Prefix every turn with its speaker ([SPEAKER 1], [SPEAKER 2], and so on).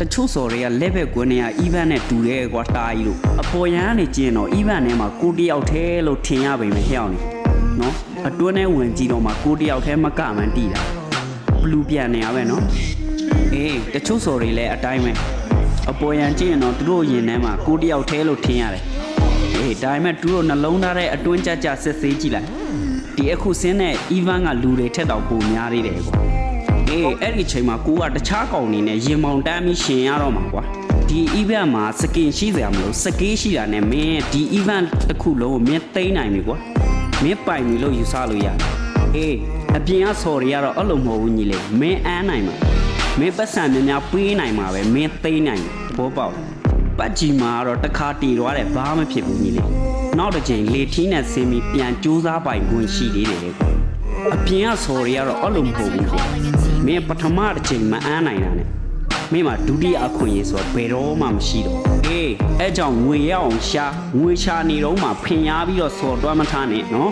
[SPEAKER 1] တချို့စော်တွေကလက်ဘက်ကွင်းတွေက event နဲ့တူတယ်ကွာတာကြီးလို့အပေါ်ရန်ကနေကျင်းတော့ event ထဲမှာကိုတယောက်တည်းလို့ထင်ရပေမဲ့ဟဲ့အောင်နေနော်အတွင်းထဲဝင်ကြည့်တော့မှကိုတယောက်တည်းမကမှန်းတီးတာဘလူးပြန်နေရပဲနော်အေးတချို့စော်တွေလည်းအတိုင်းပဲအပေါ်ရန်ကျင်းတော့သူတို့ရင်ထဲမှာကိုတယောက်တည်းလို့ထင်ရတယ်အေးဒါပေမဲ့သူတို့နှလုံးသားထဲအတွင်းကြကြစစ်ဆေးကြည့်လိုက်ဒီအခုဆင်းတဲ့ event ကလူတွေထက်တော့ပိုများသေးတယ်ကွာအေးအဲ့ဒီချိန်မှာကိုကတခြားကောင်နေနဲ့ရင်မောင်တန်းပြီးရှင်ရတော့မှာကွာဒီ event မှာစကင်ရှိစရာမလိုစကေးရှိတာနဲ့မင်းဒီ event တစ်ခုလုံးကိုမင်းသိမ်းနိုင်ပြီကွာမင်းပိုင်ပြီလို့ယူဆလို့ရတယ်အေးအပြင်ကဆော်တွေကတော့အဲ့လိုမဟုတ်ဘူးညီလေးမင်းအမ်းနိုင်မှာမင်းပတ်စံများများပေးနိုင်မှာပဲမင်းသိမ်းနိုင်ဘောပေါက်ပတ်ကြီးမှာတော့တခါတီသွားတယ်ဘာမှမဖြစ်ဘူးညီလေးနောက်တစ်ချိန်လေထီးနဲ့ဆင်းပြီးပြန်ကြိုးစားပိုင်ဝင်ရှိသေးတယ်ကွာအပြင်ကဆော်တွေကတော့အဲ့လိုမဟုတ်ဘူးကွာမင်းပထမတစ်ချိန်မအမ်းနိုင်တာနဲ့မင်းမှာဒုတိယအခွင့်အရေးဆိုတော့ဘယ်တော့မှမရှိတော့အေးအဲ့ကြောင့်ငွေရအောင်ရှာငွေရှာနေတော့မှဖင်ရပြီးတော့ဆော်တွားမထားနဲ့နော်